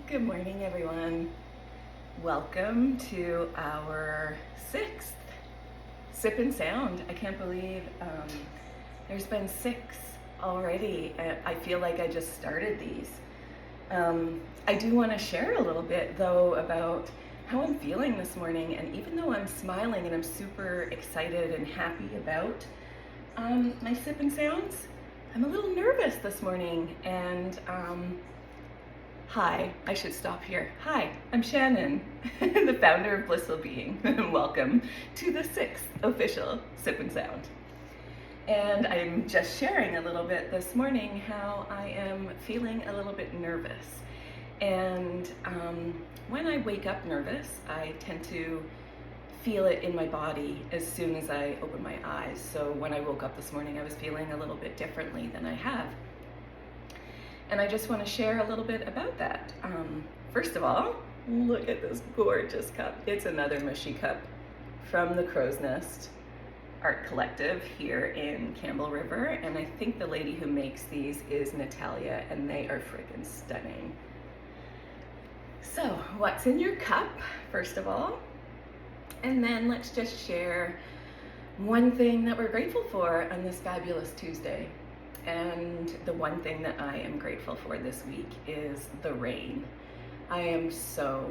Good morning, everyone. Welcome to our 6th Sip and Sound. I can't believe there's been 6 already. I feel like I just started these. I do want to share a little bit, though, about how I'm feeling this morning. And even though I'm smiling and I'm super excited and happy about my Sip and Sounds, I'm a little nervous this morning. And hi, I should stop here. Hi, I'm Shannon, the founder of Blissful Being. Welcome to the 6th official Sip and Sound. And I'm just sharing a little bit this morning how I am feeling a little bit nervous. And when I wake up nervous, I tend to feel it in my body as soon as I open my eyes. So when I woke up this morning, I was feeling a little bit differently than I have. And I just want to share a little bit about that. First of all, look at this gorgeous cup. It's another mushy cup from the Crow's Nest Art Collective here in Campbell River. And I think the lady who makes these is Natalia, and they are freaking stunning. So what's in your cup, first of all? And then let's just share one thing that we're grateful for on this fabulous Tuesday. And the one thing that I am grateful for this week is the rain. I am so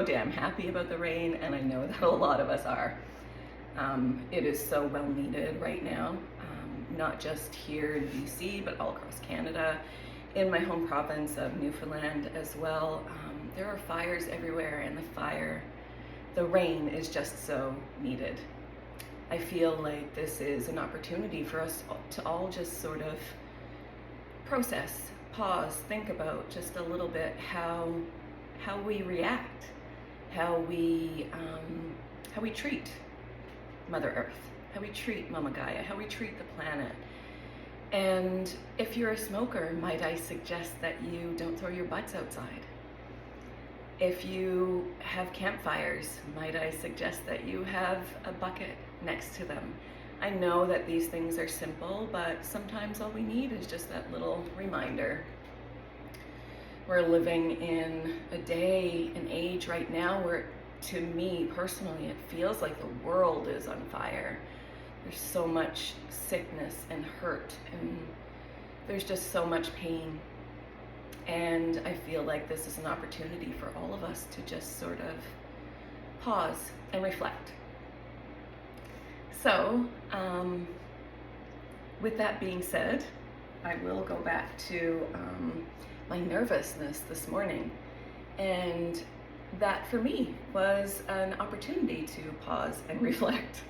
damn happy about the rain, and I know that a lot of us are. It is so well needed right now, not just here in BC, but all across Canada, in my home province of Newfoundland as well. There are fires everywhere, and the rain is just so needed. I feel like this is an opportunity for us to all just sort of process, pause, think about just a little bit how we react, how we treat Mother Earth, how we treat Mama Gaia, how we treat the planet. And if you're a smoker, might I suggest that you don't throw your butts outside? If you have campfires, might I suggest that you have a bucket next to them? I know that these things are simple, but sometimes all we need is just that little reminder. We're living in a day, an age right now where, to me personally, it feels like the world is on fire. There's so much sickness and hurt, and there's just so much pain. And I feel like this is an opportunity for all of us to just sort of pause and reflect. So, with that being said, I will go back to my nervousness this morning. And that for me was an opportunity to pause and reflect.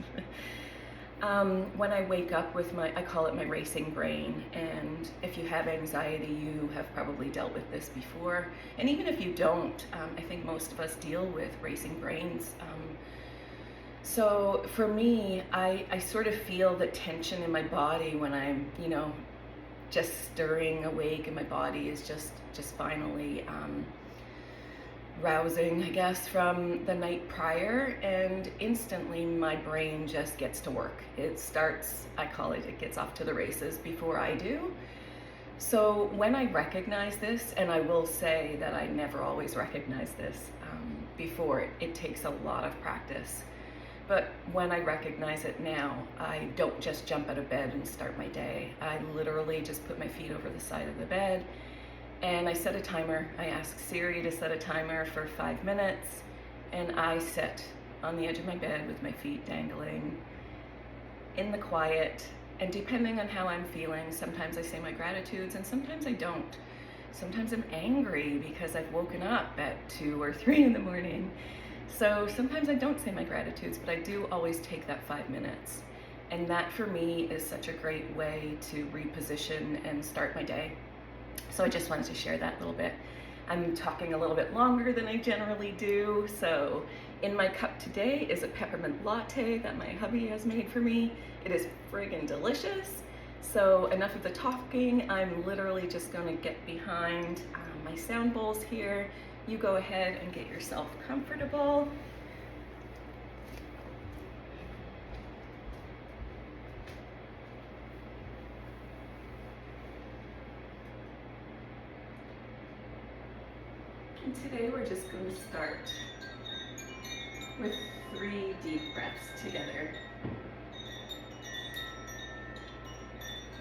When I wake up with I call it my racing brain, and if you have anxiety, you have probably dealt with this before. And even if you don't, I think most of us deal with racing brains. So for me, I sort of feel the tension in my body when I'm, just stirring awake, and my body is just finally rousing, I guess, from the night prior, and instantly my brain just gets to work. It starts, it gets off to the races before I do. So when I recognize this, and I will say that I never always recognize this before, it takes a lot of practice. But when I recognize it now, I don't just jump out of bed and start my day. I literally just put my feet over the side of the bed, and I set a timer. I ask Siri to set a timer for 5 minutes, and I sit on the edge of my bed with my feet dangling in the quiet. And depending on how I'm feeling, sometimes I say my gratitudes and sometimes I don't. Sometimes I'm angry because I've woken up at 2 or 3 in the morning. So sometimes I don't say my gratitudes, but I do always take that 5 minutes. And that for me is such a great way to reposition and start my day. So I just wanted to share that little bit. I'm talking a little bit longer than I generally do. So in my cup today is a peppermint latte that my hubby has made for me. It is friggin' delicious. So enough of the talking. I'm literally just gonna get behind my sound bowls here. You go ahead and get yourself comfortable. And today we're just going to start with 3 deep breaths together.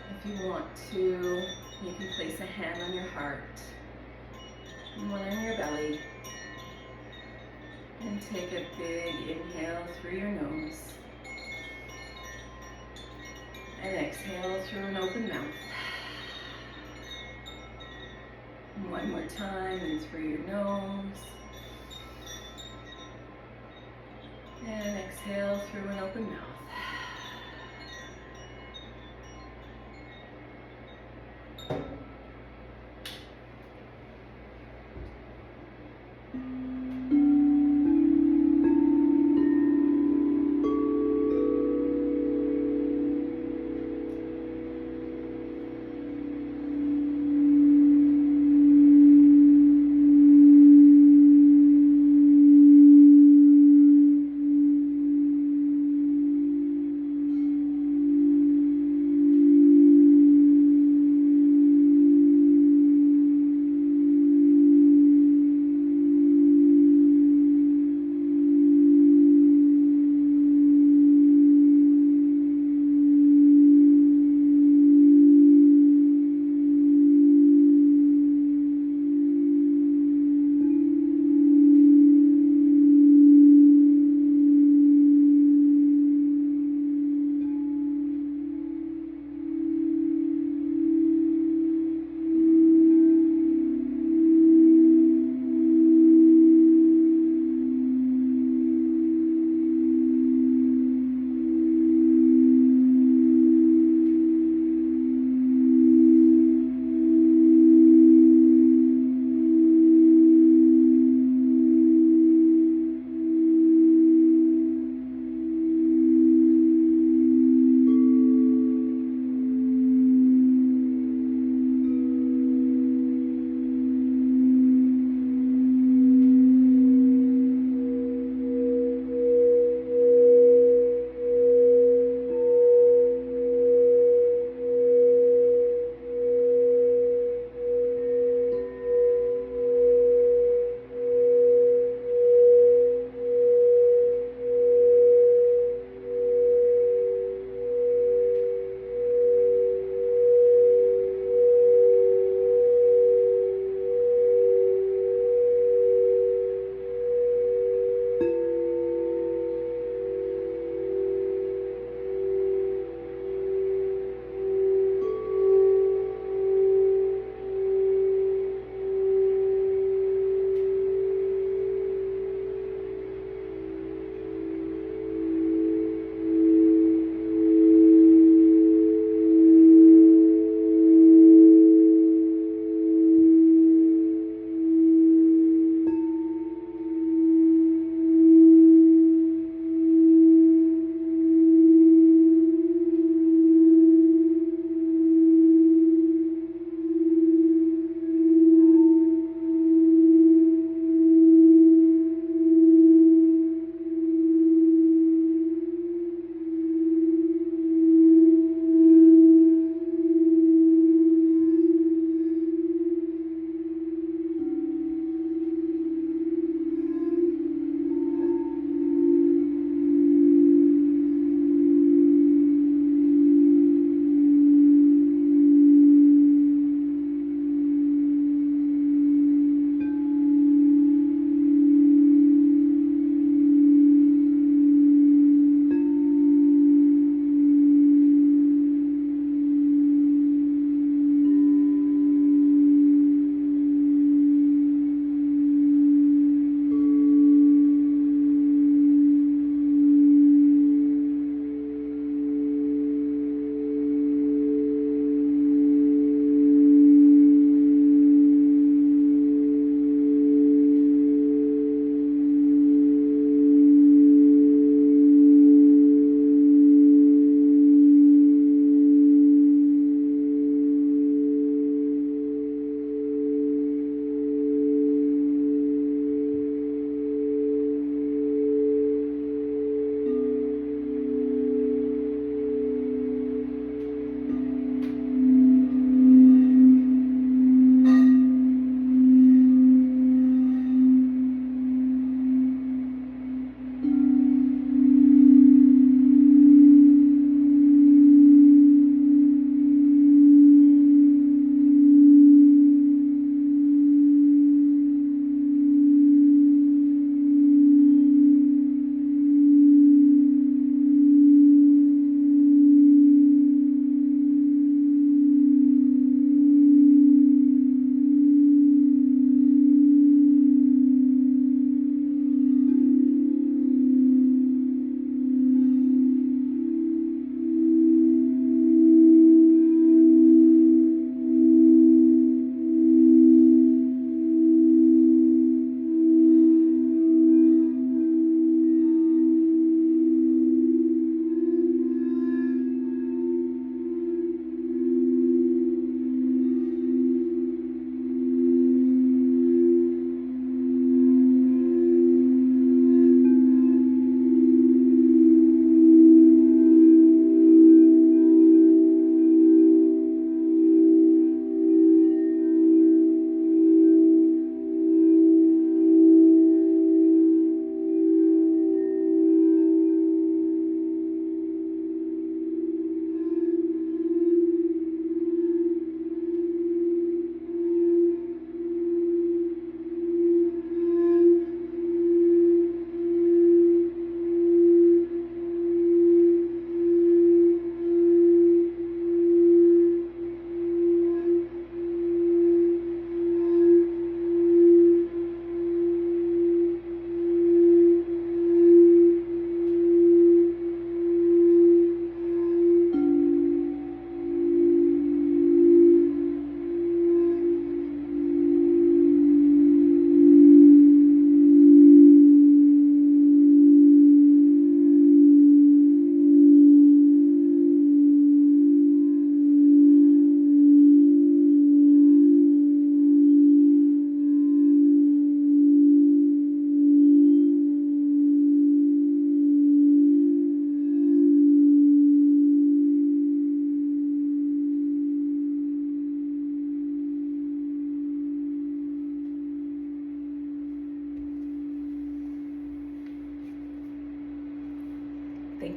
If you want to, you can place a hand on your heart and one on your belly. And take a big inhale through your nose. And exhale through an open mouth. And one more time, in through your nose. And exhale through an open mouth.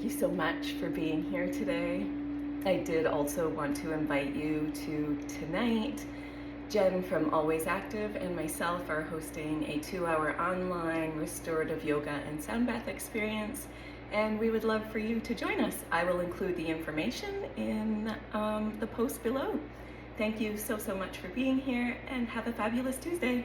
thank you so much for being here today. I did also want to invite you to tonight. Jen from Always Active and myself are hosting a 2-hour online restorative yoga and sound bath experience, and we would love for you to join us. I will include the information in the post below. Thank you so much for being here, and have a fabulous Tuesday.